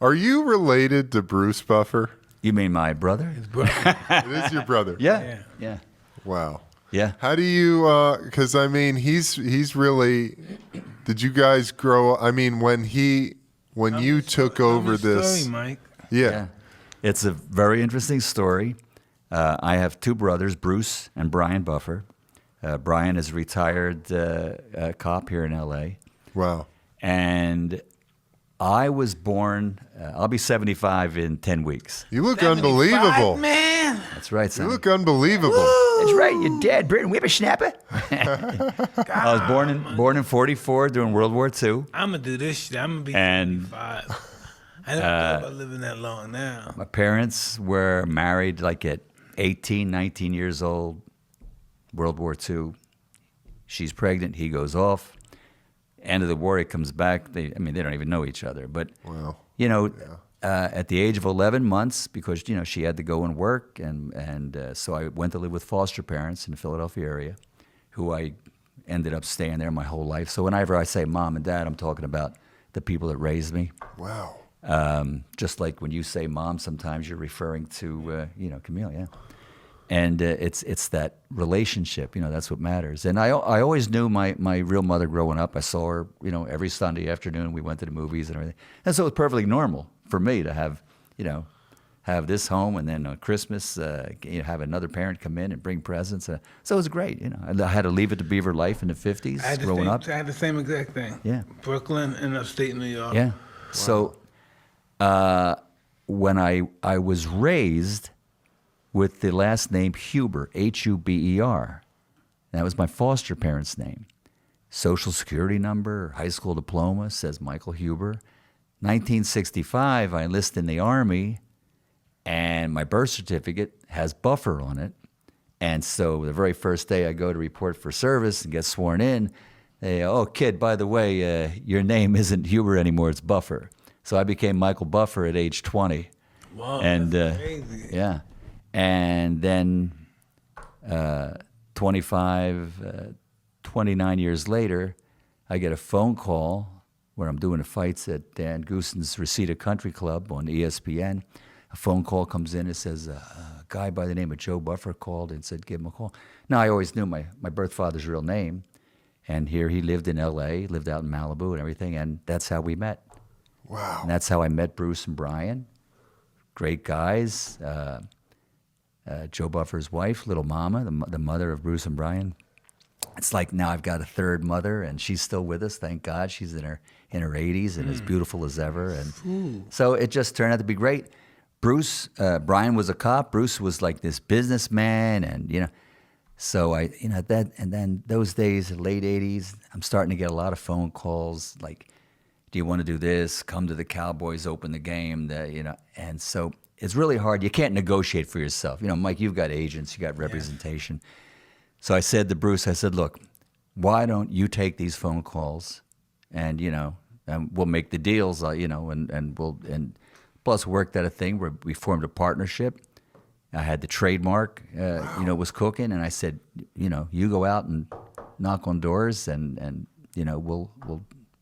Are you related to Bruce Buffer? You mean my brother? His brother. It is your brother. Yeah. Wow. Yeah. How do you? Because I mean, he's really. Did you guys grow? I mean, when you took over this, story, Mike. yeah. It's a very interesting story. I have two brothers, Bruce and Brian Buffer. Brian is a retired cop here in L.A. Wow. And I was born, I'll be 75 in 10 weeks. You look 75, unbelievable. man. That's right, You son. look unbelievable. That's right, your dad, Britain whippersnapper. I was born in 44 during World War II. I'm going to do this shit. I'm going to be And 75. I never thought about living that long now. My parents were married like at 18, 19 years old, World War II. She's pregnant, he goes off. End of the war, he comes back. They don't even know each other. But, Wow. at the age of 11 months, because, she had to go and work, and so I went to live with foster parents in the Philadelphia area, who I ended up staying there my whole life. So whenever I say mom and dad, I'm talking about the people that raised me. Wow. Just like when you say mom, sometimes you're referring to, Camille, yeah. And it's that relationship, that's what matters. And I always knew my real mother growing up. I saw her, every Sunday afternoon. We went to the movies and everything. And so it was perfectly normal for me to have this home, and then on Christmas, have another parent come in and bring presents. So it was great, I had to leave it to Beaver life in the 50s growing up. I had the same exact thing. Yeah. Brooklyn and upstate New York. Yeah. Wow. So when I was raised with the last name Huber, Huber. That was my foster parents' name. Social security number, high school diploma says Michael Huber. 1965, I enlisted in the Army, and my birth certificate has Buffer on it. And so the very first day I go to report for service and get sworn in, they, kid, by the way, your name isn't Huber anymore, it's Buffer. So I became Michael Buffer at age 20. Wow, and that's crazy. Yeah. And then 29 years later, I get a phone call where I'm doing the fights at Dan Goosen's Reseda Country Club on ESPN. A phone call comes in and says, a guy by the name of Joe Buffer called and said, give him a call. Now, I always knew my birth father's real name. And here he lived in L.A., lived out in Malibu and everything, and that's how we met. Wow. And that's how I met Bruce and Brian. Great guys. Joe Buffer's wife, Little Mama, the mother of Bruce and Brian. It's like now I've got a third mother, and she's still with us. Thank God, she's in her 80s and as beautiful as ever. And so it just turned out to be great. Brian was a cop. Bruce was like this businessman, and so and then those days, late 80s, I'm starting to get a lot of phone calls like, do you want to do this? Come to the Cowboys, open the game, and so. It's really hard. You can't negotiate for yourself. Mike, you've got agents, you got representation. Yeah. So I said to Bruce, look, why don't you take these phone calls and, and we'll make the deals, and plus worked out a thing where we formed a partnership. I had the trademark, was cooking. And I said, you go out and knock on doors and we'll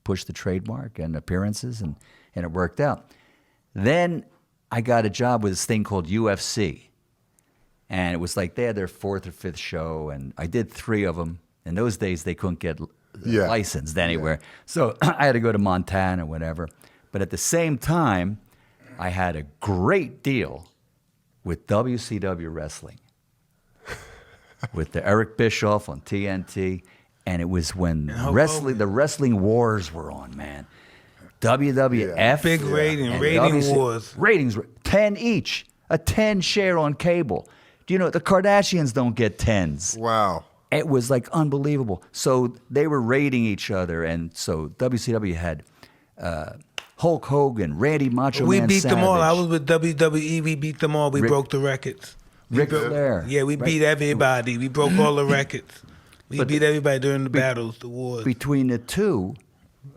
push the trademark and appearances, and it worked out. Then I got a job with this thing called UFC. And it was like they had their fourth or fifth show, and I did 3 of them. In those days, they couldn't get licensed anywhere. Yeah. So I had to go to Montana, whatever. But at the same time, I had a great deal with WCW Wrestling, with the Eric Bischoff on TNT. And it was when the wrestling wars were on, man. WWF. Big rating wars. Ratings, 10 each, a 10 share on cable. Do you know, the Kardashians don't get 10s. Wow. It was like unbelievable. So they were rating each other, and so WCW had Hulk Hogan, Randy Macho We Man beat Savage. them all. I was with WWE. We beat them all. We broke the records. Ric Flair. Yeah, we beat everybody. We broke all the records. We beat everybody during the battles, the wars. Between the two,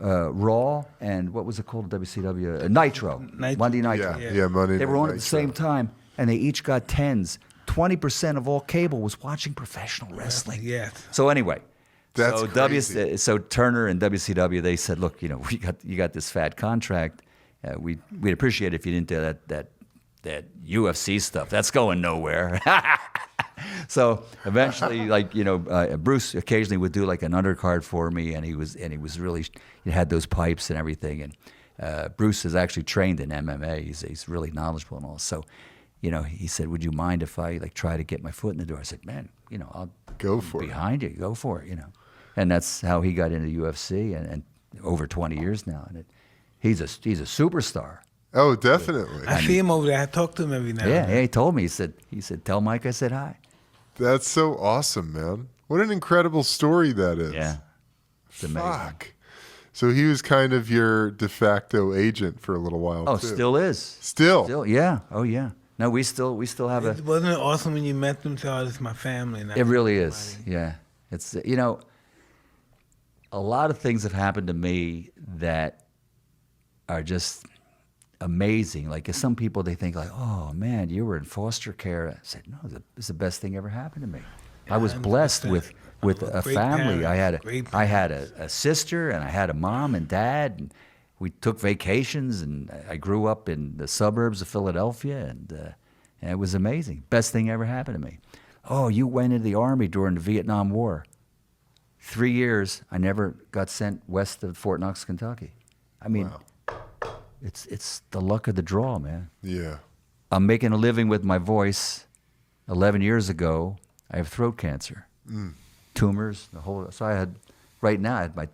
Raw and what was it called? WCW Nitro. Monday Nitro. Yeah, Monday. They were on at Nitro. the same time, and they each got 10s. 20% of all cable was watching professional wrestling. Yes. So anyway, That's crazy. so Turner and WCW, they said, look, you got this fat contract. we'd appreciate it if you didn't do that UFC stuff. That's going nowhere. So eventually, like, Bruce occasionally would do like an undercard for me, and he was really, he had those pipes and everything. And Bruce is actually trained in MMA. He's really knowledgeable and all. So, he said, "Would you mind if I like try to get my foot in the door?" I said, "Man, I'll Go for it. behind you. Go for it." And that's how he got into UFC, and over 20 years now. And he's a superstar. Oh, definitely. I see him over there. I talk to him every now and Yeah, then. he told me. He said, "Tell Mike I said hi." That's so awesome, man. What an incredible story that is. Yeah, it's amazing. Fuck. So he was kind of your de facto agent for a little while, Oh, too. still is. Still? Yeah. Oh, yeah. No, we still have a. Wasn't it awesome when you met them? So, this is my family. And It really is. Yeah. It's a lot of things have happened to me that are just amazing. Like some people, they think like, "Oh man, you were in foster care." I said, "No, it's the best thing ever happened to me." I was blessed with a Great family. parents. I had a sister, and I had a mom and dad, and we took vacations, and I grew up in the suburbs of Philadelphia, and it was amazing. Best thing ever happened to me. Oh, you went into the Army during the Vietnam War. 3 years, I never got sent west of Fort Knox, Kentucky. I mean, it's the luck of the draw, man. Yeah. I'm making a living with my voice. 11 years ago, I have throat cancer. Tumors, so I had my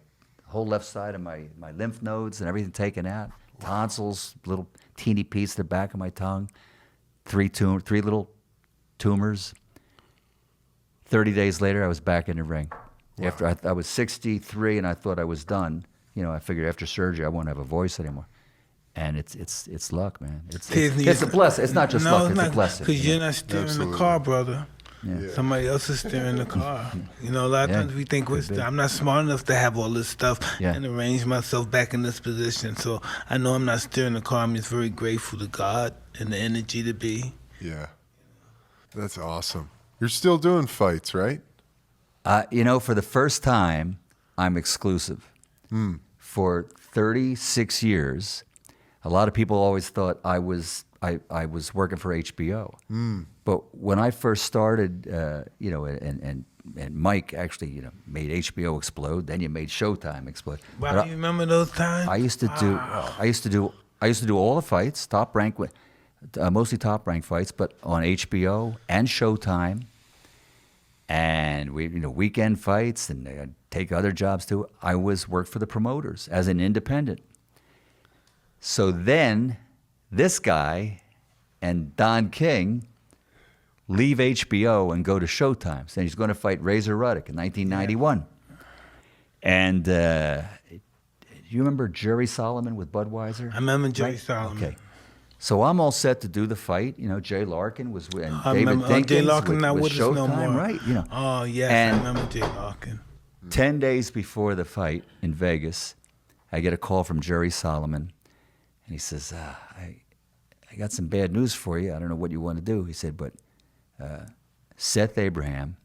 whole left side of my lymph nodes and everything taken out. Tonsils, little teeny piece at the back of my tongue. Three little tumors. 30 days later, I was back in the ring. Wow. After I was 63 and I thought I was done. I figured after surgery I won't have a voice anymore. And it's luck, man. It's a blessing. It's not just luck. It's a blessing. Because you're not steering the car, brother. Yeah. Somebody else is steering the car. A lot of times we think I'm not smart enough to have all this stuff and arrange myself back in this position. So I know I'm not steering the car. I'm just very grateful to God and the energy to be. Yeah. That's awesome. You're still doing fights, right? For the first time, I'm exclusive. For 36 years, a lot of people always thought I was working for HBO. But when I first started, and Mike actually, made HBO explode. Then you made Showtime explode. Wow, you remember those times? I used to do all the fights, top rank, mostly top rank fights, but on HBO and Showtime. And we, weekend fights, and I'd take other jobs too. I worked for the promoters as an independent. So then, this guy and Don King leave HBO and go to Showtime. So he's going to fight Razor Ruddock in 1991. Yeah. And you remember Jerry Solomon with Budweiser? I remember Jerry Solomon. Okay. So I'm all set to do the fight. Jay Larkin was with, and I David remember, Dinkins Jay Larkin with, not with with us Showtime, no more. right? Oh, yes, and I remember Jay Larkin. 10 days before the fight in Vegas, I get a call from Jerry Solomon, and he says, I got some bad news for you. I don't know what you want to do. He said, but Seth Abraham,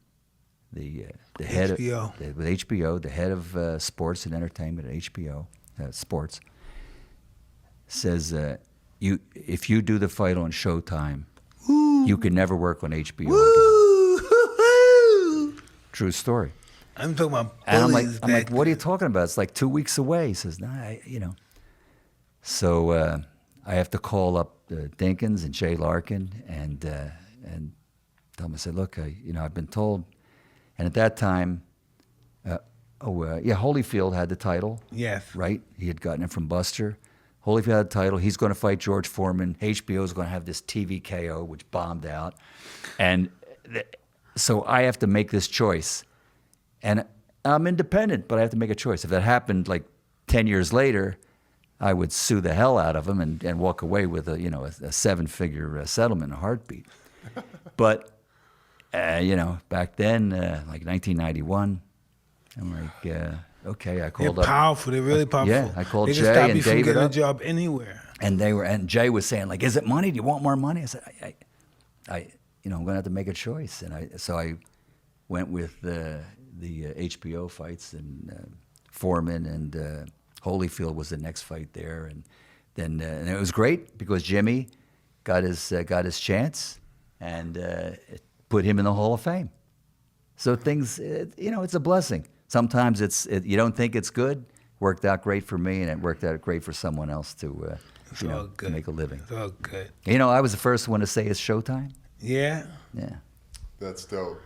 the head of with HBO, the head of sports and entertainment at HBO Sports, says, if you do the fight on Showtime, you can never work on HBO again. True story. I'm talking about and I'm bullies like, what are you talking about? It's like 2 weeks away. He says, nah, So I have to call up Dinkins and Jay Larkin and tell them, I said, look, I've been told. And at that time, Holyfield had the title. Yes. Right? He had gotten it from Buster. Holyfield had the title. He's going to fight George Foreman. HBO is going to have this TV KO, which bombed out. And so I have to make this choice. And I'm independent, but I have to make a choice. If that happened like 10 years later, I would sue the hell out of him and walk away with a seven-figure settlement in a heartbeat. But, back then, like 1991, I'm like, okay, I called They're up. powerful. They're really powerful. Yeah, I called they Jay can stop and you from David getting up. a job anywhere. And Jay was saying, like, is it money? Do you want more money? I said, I'm going to have to make a choice. And so I went with the HBO fights, and Foreman and Holyfield was the next fight there. And and it was great because Jimmy got his chance, and it put him in the Hall of Fame. So things, it's a blessing. Sometimes you don't think it's good. Worked out great for me, and it worked out great for someone else to make a living. It's all good. I was the first one to say it's showtime. Yeah. Yeah. That's dope.